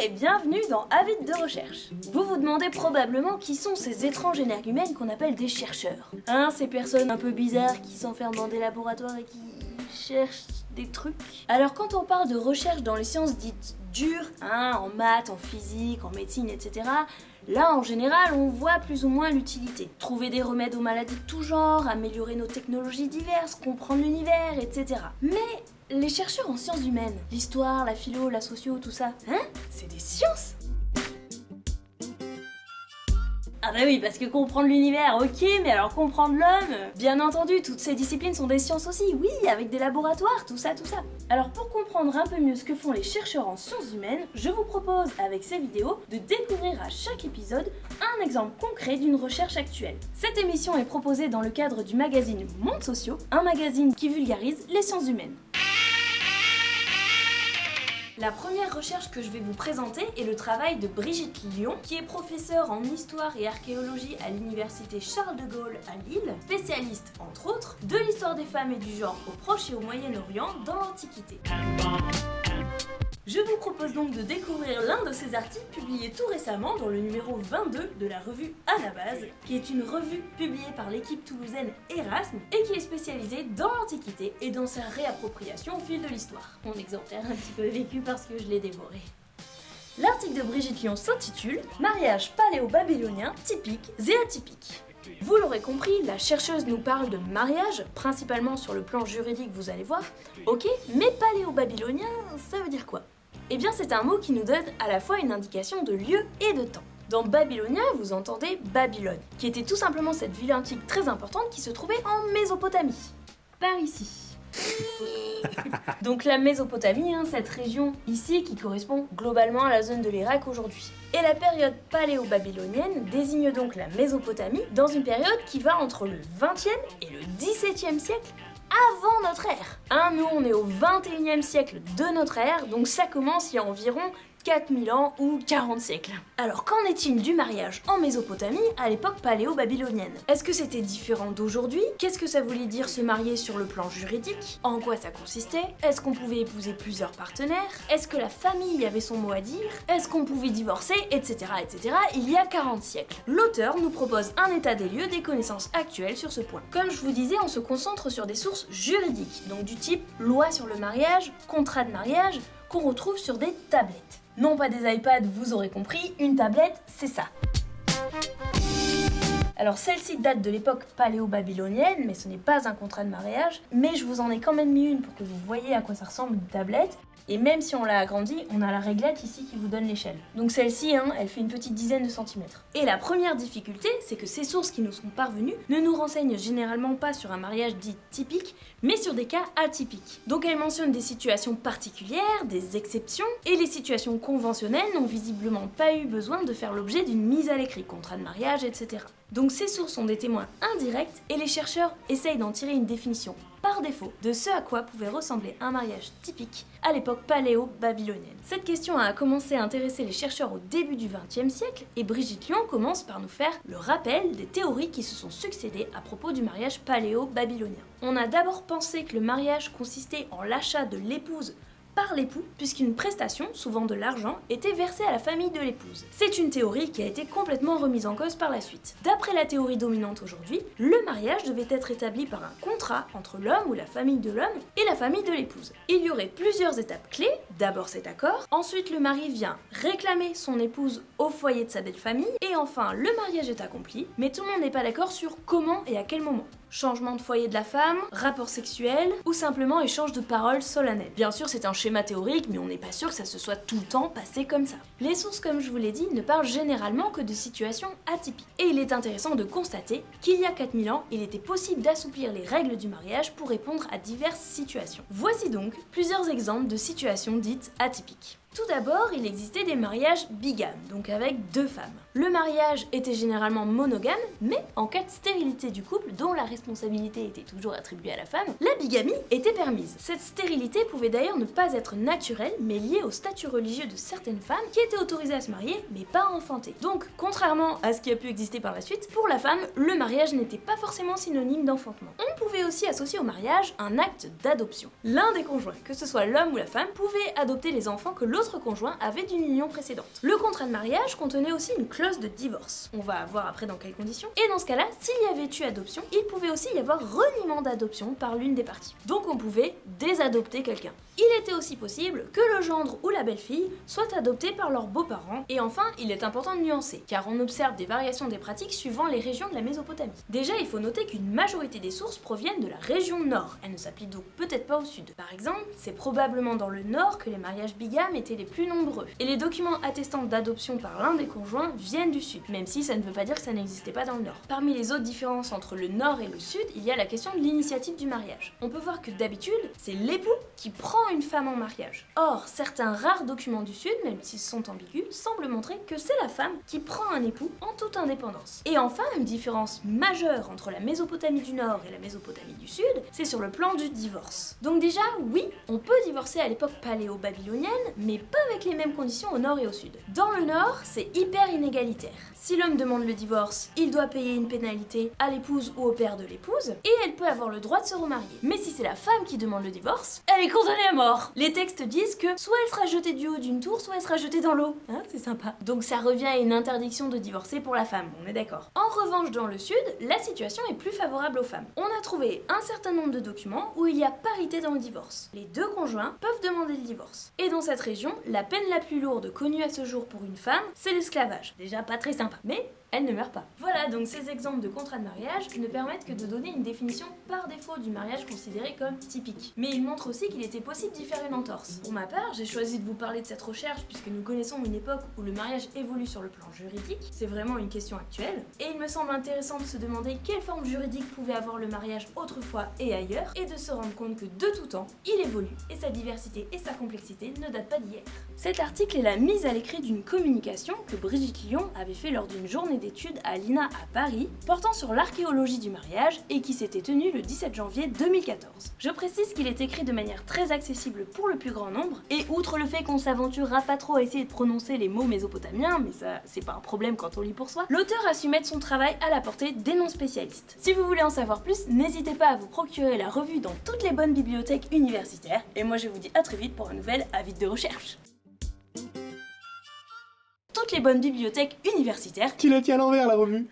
et bienvenue dans Avis de recherche. Vous vous demandez probablement qui sont ces étranges énergumènes qu'on appelle des chercheurs. Hein, ces personnes un peu bizarres qui s'enferment dans des laboratoires et qui cherchent des trucs. Alors quand on parle de recherche dans les sciences dites dures, hein, en maths, en physique, en médecine, etc., là en général on voit plus ou moins l'utilité. Trouver des remèdes aux maladies de tout genre, améliorer nos technologies diverses, comprendre l'univers, etc. Mais les chercheurs en sciences humaines, l'histoire, la philo, la socio, tout ça, hein, c'est des sciences. Ah bah oui, parce que comprendre l'univers, ok, mais alors comprendre l'homme, bien entendu, toutes ces disciplines sont des sciences aussi, oui, avec des laboratoires, tout ça. Alors pour comprendre un peu mieux ce que font les chercheurs en sciences humaines, je vous propose, avec ces vidéos, de découvrir à chaque épisode un exemple concret d'une recherche actuelle. Cette émission est proposée dans le cadre du magazine Mondes Sociaux, un magazine qui vulgarise les sciences humaines. La première recherche que je vais vous présenter est le travail de Brigitte Lyon, qui est professeure en histoire et archéologie à l'université Charles de Gaulle à Lille, spécialiste, entre autres, de l'histoire des femmes et du genre au Proche et au Moyen-Orient dans l'Antiquité. Je vous propose donc de découvrir l'un de ses articles publiés tout récemment dans le numéro 22 de la revue Anabase, qui est une revue publiée par l'équipe toulousaine Erasme et qui est spécialisée dans l'Antiquité et dans sa réappropriation au fil de l'histoire. Mon exemplaire un petit peu vécu parce que je l'ai dévoré. L'article de Brigitte Lyon s'intitule « Mariage paléo-babylonien typique et atypique ». Vous l'aurez compris, la chercheuse nous parle de mariage, principalement sur le plan juridique, vous allez voir. Ok, mais paléo-babylonien, ça veut dire quoi ? Eh bien c'est un mot qui nous donne à la fois une indication de lieu et de temps. Dans babylonien, vous entendez Babylone, qui était tout simplement cette ville antique très importante qui se trouvait en Mésopotamie. Par ici. Donc la Mésopotamie, cette région ici qui correspond globalement à la zone de l'Irak aujourd'hui. Et la période paléo-babylonienne désigne donc la Mésopotamie dans une période qui va entre le 20e et le 17e siècle avant notre ère. Nous on est au 21e siècle de notre ère, donc ça commence il y a environ 4000 ans ou 40 siècles. Alors qu'en est-il du mariage en Mésopotamie à l'époque paléo-babylonienne ? Est-ce que c'était différent d'aujourd'hui ? Qu'est-ce que ça voulait dire se marier sur le plan juridique ? En quoi ça consistait ? Est-ce qu'on pouvait épouser plusieurs partenaires ? Est-ce que la famille avait son mot à dire ? Est-ce qu'on pouvait divorcer ? Etc. il y a 40 siècles. L'auteur nous propose un état des lieux des connaissances actuelles sur ce point. Comme je vous disais, on se concentre sur des sources juridiques, donc du type loi sur le mariage, contrat de mariage, qu'on retrouve sur des tablettes. Non pas des iPads, vous aurez compris, une tablette, c'est ça. Alors celle-ci date de l'époque paléo-babylonienne, mais ce n'est pas un contrat de mariage, mais je vous en ai quand même mis une pour que vous voyez à quoi ça ressemble une tablette. Et même si on l'a agrandie, on a la réglette ici qui vous donne l'échelle. Donc celle-ci, elle fait une petite dizaine de centimètres. Et la première difficulté, c'est que ces sources qui nous sont parvenues ne nous renseignent généralement pas sur un mariage dit typique, mais sur des cas atypiques. Donc elles mentionnent des situations particulières, des exceptions, et les situations conventionnelles n'ont visiblement pas eu besoin de faire l'objet d'une mise à l'écrit, contrat de mariage, etc. Donc ces sources sont des témoins indirects, et les chercheurs essayent d'en tirer une définition par défaut de ce à quoi pouvait ressembler un mariage typique à l'époque paléo-babylonienne. Cette question a commencé à intéresser les chercheurs au début du XXe siècle et Brigitte Lyon commence par nous faire le rappel des théories qui se sont succédées à propos du mariage paléo-babylonien. On a d'abord pensé que le mariage consistait en l'achat de l'épouse par l'époux, puisqu'une prestation, souvent de l'argent, était versée à la famille de l'épouse. C'est une théorie qui a été complètement remise en cause par la suite. D'après la théorie dominante aujourd'hui, le mariage devait être établi par un contrat entre l'homme ou la famille de l'homme et la famille de l'épouse. Il y aurait plusieurs étapes clés, d'abord cet accord, ensuite le mari vient réclamer son épouse au foyer de sa belle famille, et enfin le mariage est accompli, mais tout le monde n'est pas d'accord sur comment et à quel moment. Changement de foyer de la femme, rapport sexuel, ou simplement échange de paroles solennelles. Bien sûr, c'est un schéma théorique, mais on n'est pas sûr que ça se soit tout le temps passé comme ça. Les sources, comme je vous l'ai dit, ne parlent généralement que de situations atypiques. Et il est intéressant de constater qu'il y a 4000 ans, il était possible d'assouplir les règles du mariage pour répondre à diverses situations. Voici donc plusieurs exemples de situations dites atypiques. Tout d'abord, il existait des mariages bigames, donc avec 2 femmes. Le mariage était généralement monogame, mais en cas de stérilité du couple, dont la responsabilité était toujours attribuée à la femme, la bigamie était permise. Cette stérilité pouvait d'ailleurs ne pas être naturelle, mais liée au statut religieux de certaines femmes qui étaient autorisées à se marier, mais pas à enfanter. Donc, contrairement à ce qui a pu exister par la suite, pour la femme, le mariage n'était pas forcément synonyme d'enfantement. On pouvait aussi associer au mariage un acte d'adoption. L'un des conjoints, que ce soit l'homme ou la femme, pouvait adopter les enfants que l'autre l'autre conjoint avait d'une union précédente. Le contrat de mariage contenait aussi une clause de divorce. On va voir après dans quelles conditions. Et dans ce cas-là, s'il y avait eu adoption, il pouvait aussi y avoir reniement d'adoption par l'une des parties. Donc on pouvait désadopter quelqu'un. Il était aussi possible que le gendre ou la belle-fille soit adopté par leurs beaux-parents. Et enfin, il est important de nuancer, car on observe des variations des pratiques suivant les régions de la Mésopotamie. Déjà, il faut noter qu'une majorité des sources proviennent de la région nord. Elles ne s'appliquent donc peut-être pas au sud. Par exemple, c'est probablement dans le nord que les mariages bigames étaient les plus nombreux. Et les documents attestant d'adoption par l'un des conjoints viennent du sud, même si ça ne veut pas dire que ça n'existait pas dans le nord. Parmi les autres différences entre le nord et le sud, il y a la question de l'initiative du mariage. On peut voir que d'habitude, c'est l'époux qui prend une femme en mariage. Or, certains rares documents du sud, même s'ils sont ambigus, semblent montrer que c'est la femme qui prend un époux en toute indépendance. Et enfin, une différence majeure entre la Mésopotamie du nord et la Mésopotamie du sud, c'est sur le plan du divorce. Donc déjà, oui, on peut divorcer à l'époque paléo-babylonienne, mais pas avec les mêmes conditions au nord et au sud. Dans le nord, c'est hyper inégalitaire. Si l'homme demande le divorce, il doit payer une pénalité à l'épouse ou au père de l'épouse, et elle peut avoir le droit de se remarier. Mais si c'est la femme qui demande le divorce, elle est condamnée à mort. Les textes disent que soit elle sera jetée du haut d'une tour, soit elle sera jetée dans l'eau. Hein, c'est sympa. Donc ça revient à une interdiction de divorcer pour la femme, on est d'accord. En revanche, dans le sud, la situation est plus favorable aux femmes. On a trouvé un certain nombre de documents où il y a parité dans le divorce. Les deux conjoints peuvent demander le divorce. Et dans cette région, la peine la plus lourde connue à ce jour pour une femme, c'est l'esclavage. Déjà pas très sympa, mais elle ne meurt pas. Voilà, donc ces exemples de contrats de mariage ne permettent que de donner une définition par défaut du mariage considéré comme typique. Mais ils montrent aussi qu'il était possible d'y faire une entorse. Pour ma part, j'ai choisi de vous parler de cette recherche puisque nous connaissons une époque où le mariage évolue sur le plan juridique, c'est vraiment une question actuelle, et il me semble intéressant de se demander quelle forme juridique pouvait avoir le mariage autrefois et ailleurs, et de se rendre compte que de tout temps, il évolue, et sa diversité et sa complexité ne datent pas d'hier. Cet article est la mise à l'écrit d'une communication que Brigitte Lyon avait fait lors d'une journée d'études à l'INA à Paris, portant sur l'archéologie du mariage et qui s'était tenue le 17 janvier 2014. Je précise qu'il est écrit de manière très accessible pour le plus grand nombre, et outre le fait qu'on s'aventurera pas trop à essayer de prononcer les mots mésopotamiens, mais ça c'est pas un problème quand on lit pour soi, l'auteur a su mettre son travail à la portée des non-spécialistes. Si vous voulez en savoir plus, n'hésitez pas à vous procurer la revue dans toutes les bonnes bibliothèques universitaires, et moi je vous dis à très vite pour un nouvel avis de recherche. Toutes les bonnes bibliothèques universitaires. Tu l'as dit à l'envers la revue.